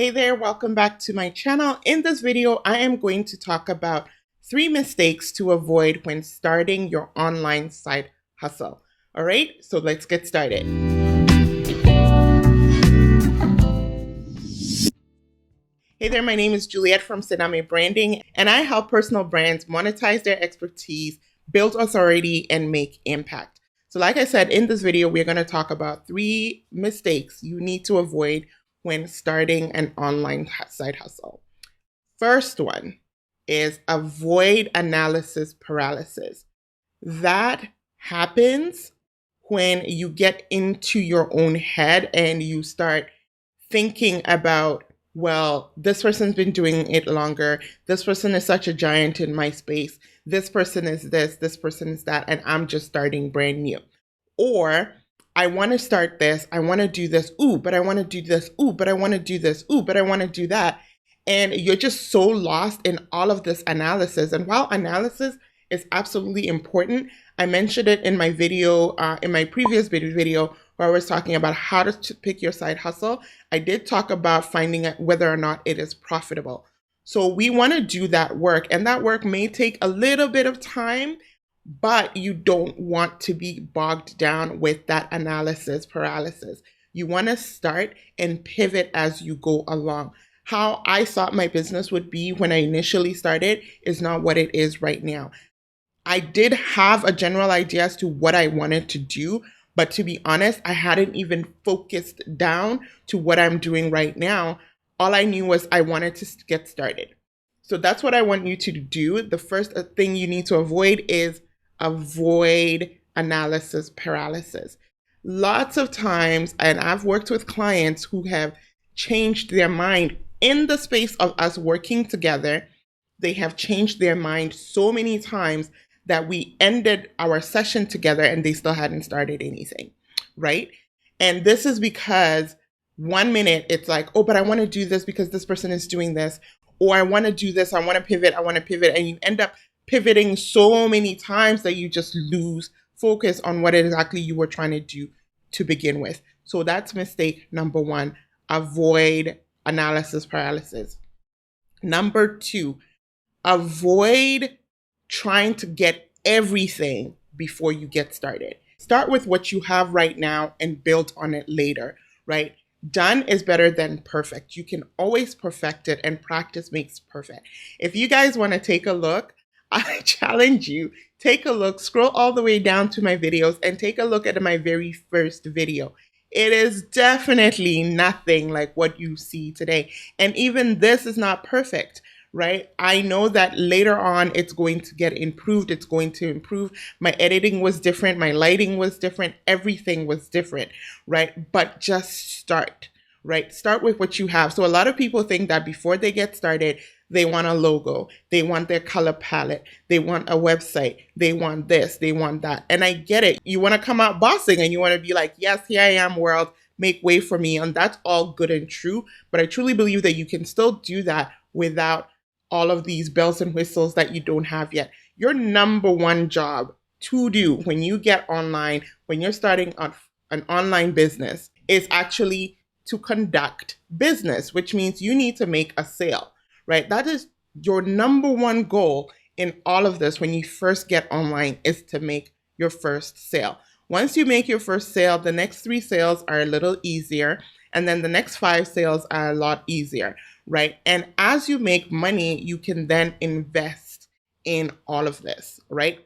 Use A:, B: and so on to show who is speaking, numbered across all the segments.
A: Hey there, welcome back to my channel. In this video, I am going to talk about 3 mistakes to avoid when starting your online side hustle. All right, so let's get started. Hey there, my name is Juliet from SENAME Branding, and I help personal brands monetize their expertise, build authority, and make impact. So like I said, in this video, we're going to talk about 3 mistakes you need to avoid when starting an online side hustle. First one is avoid analysis paralysis. That happens when you get into your own head and you start thinking about, well, this person's been doing it longer. This person is such a giant in my space. This person is this person is that, and I'm just starting brand new. Or I want to start this, I want to do this, ooh, but I want to do this, ooh, but I want to do this, ooh, but I want to do that. And you're just so lost in all of this analysis. And while analysis is absolutely important, I mentioned it in my video, in my previous video, where I was talking about how to pick your side hustle. I did talk about finding out whether or not it is profitable. So we want to do that work, and that work may take a little bit of time, but you don't want to be bogged down with that analysis paralysis. You want to start and pivot as you go along. How I thought my business would be when I initially started is not what it is right now. I did have a general idea as to what I wanted to do, but to be honest, I hadn't even focused down to what I'm doing right now. All I knew was I wanted to get started. So that's what I want you to do. The first thing you need to avoid is avoid analysis paralysis. Lots of times, and I've worked with clients who have changed their mind in the space of us working together. They have changed their mind so many times that we ended our session together and they still hadn't started anything, right? And this is because 1 minute it's like, oh, but I want to do this because this person is doing this, or I want to do this, I want to pivot, and you end up pivoting so many times that you just lose focus on what exactly you were trying to do to begin with. So that's mistake number 1. Avoid analysis paralysis. Number 2, avoid trying to get everything before you get started. Start with what you have right now and build on it later, right? Done is better than perfect. You can always perfect it, and practice makes perfect. If you guys want to take a look, I challenge you, take a look, scroll all the way down to my videos and take a look at my very first video. It is definitely nothing like what you see today. And even this is not perfect, right? I know that later on it's going to get improved. It's going to improve. My editing was different. My lighting was different. Everything was different, right? But just start, right? Start with what you have. So a lot of people think that before they get started, they want a logo, they want their color palette, they want a website, they want this, they want that. And I get it. You want to come out bossing and you want to be like, yes, here I am, world, make way for me. And that's all good and true. But I truly believe that you can still do that without all of these bells and whistles that you don't have yet. Your number 1 job to do when you get online, when you're starting an online business, is actually to conduct business, which means you need to make a sale. Right? That is your number 1 goal in all of this when you first get online, is to make your first sale. Once you make your first sale, the next 3 sales are a little easier. And then the next 5 sales are a lot easier, right? And as you make money, you can then invest in all of this, right?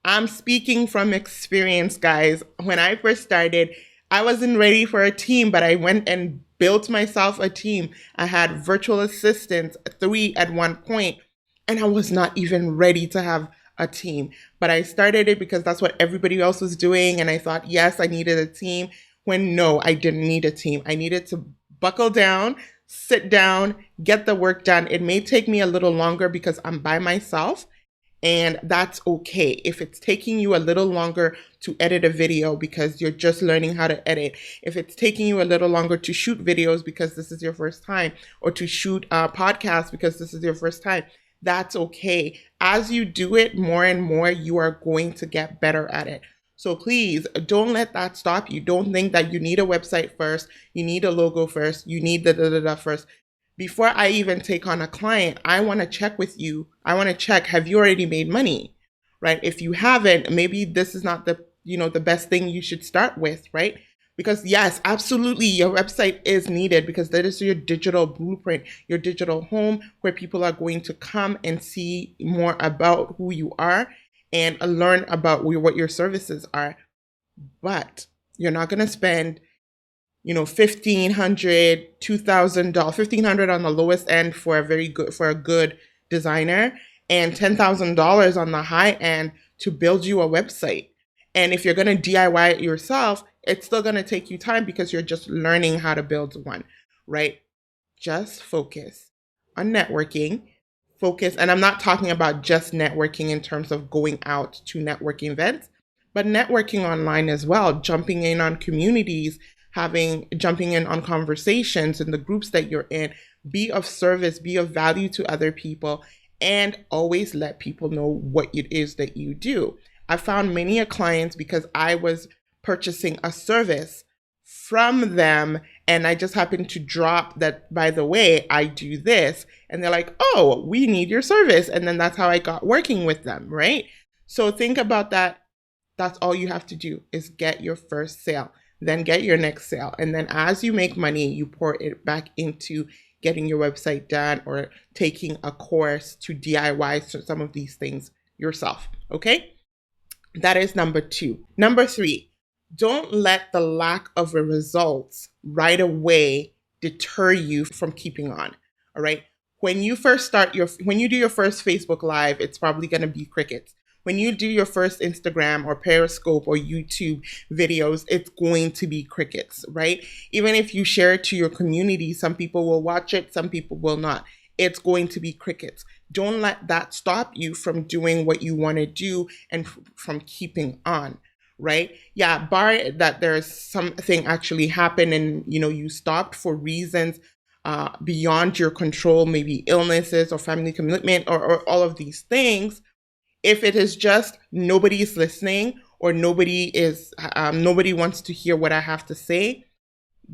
A: I'm speaking from experience, guys. When I first started, I wasn't ready for a team, but I went and built myself a team. I had virtual assistants, 3 at one point, and I was not even ready to have a team. But I started it because that's what everybody else was doing. And I thought, yes, I needed a team. When no, I didn't need a team. I needed to buckle down, sit down, get the work done. It may take me a little longer because I'm by myself. And that's okay. If it's taking you a little longer to edit a video because you're just learning how to edit, if it's taking you a little longer to shoot videos because this is your first time, or to shoot a podcast because this is your first time, that's okay. As you do it more and more, you are going to get better at it. So please don't let that stop you. Don't think that you need a website first, you need a logo first, you need the first. Before I even take on a client, I want to check with you. I want to check, have you already made money, right? If you haven't, maybe this is not the, the best thing you should start with, right? Because yes, absolutely, your website is needed because that is your digital blueprint, your digital home where people are going to come and see more about who you are and learn about what your services are. But you're not going to spend, $1,500, $2,000, $1,500 on the lowest end for a good designer, and $10,000 on the high end to build you a website. And if you're going to DIY it yourself, it's still going to take you time because you're just learning how to build one, right? Just focus on networking. Focus, and I'm not talking about just networking in terms of going out to networking events, but networking online as well, jumping in on communities, jumping in on conversations in the groups that you're in. Be of service, be of value to other people, and always let people know what it is that you do. I found many clients because I was purchasing a service from them, and I just happened to drop that, by the way, I do this. And they're like, oh, we need your service. And then that's how I got working with them, right? So think about that. That's all you have to do is get your first sale, then get your next sale. And then as you make money, you pour it back into getting your website done or taking a course to DIY some of these things yourself, okay? That is number 2. Number 3, don't let the lack of results right away deter you from keeping on. All right. When you do your first Facebook Live, it's probably going to be crickets. When you do your first Instagram or Periscope or YouTube videos, it's going to be crickets, right? Even if you share it to your community, some people will watch it, some people will not. It's going to be crickets. Don't let that stop you from doing what you want to do and from keeping on, right? Yeah, bar that there's something actually happened and you stopped for reasons beyond your control, maybe illnesses or family commitment or all of these things. If it is just nobody's listening or nobody wants to hear what I have to say,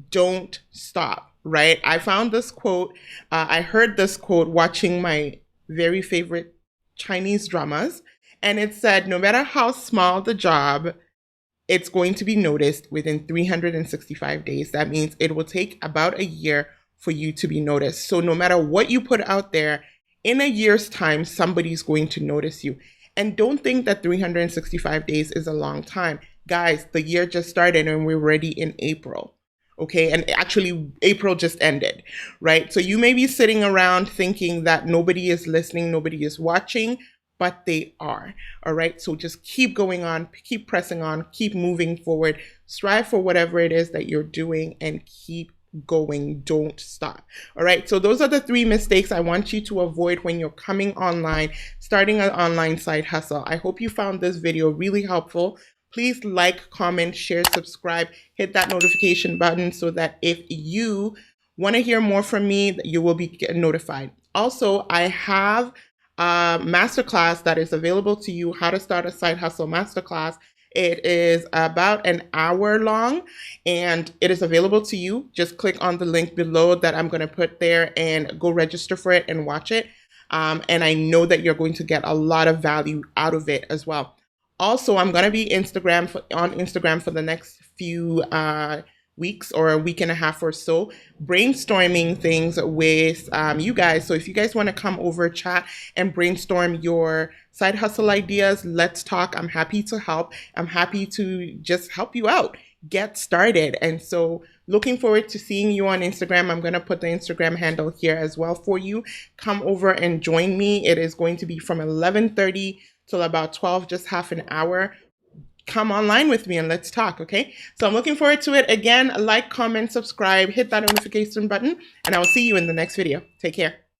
A: don't stop, right? I found this quote. I heard this quote watching my very favorite Chinese dramas, and it said, no matter how small the job, it's going to be noticed within 365 days. That means it will take about a year for you to be noticed. So no matter what you put out there, in a year's time, somebody's going to notice you. And don't think that 365 days is a long time. Guys, the year just started and we're already in April. Okay, and actually April just ended, right? So you may be sitting around thinking that nobody is listening, nobody is watching, but they are. All right, so just keep going on, keep pressing on, keep moving forward, strive for whatever it is that you're doing and keep going. Don't stop. All right, so those are the 3 mistakes I want you to avoid when you're coming online, starting an online side hustle. I hope you found this video really helpful. Please like, comment, share, subscribe, hit that notification button so that if you want to hear more from me, you will be notified. Also, I have a masterclass that is available to you, How to Start a Side Hustle Masterclass. It is about an hour long and it is available to you. Just click on the link below that I'm going to put there and go register for it and watch it. And I know that you're going to get a lot of value out of it as well. Also, I'm going to be on Instagram for the next few weeks or a week and a half or so, brainstorming things with you guys. So if you guys want to come over, chat, and brainstorm your side hustle ideas, let's talk. I'm happy to help. I'm happy to just help you out, get started. And so looking forward to seeing you on Instagram. I'm going to put the Instagram handle here as well for you. Come over and join me. It is going to be from 11:30 till about 12, just half an hour. Come online with me and let's talk, okay? So I'm looking forward to it. Again, like, comment, subscribe, hit that notification button, and I will see you in the next video. Take care.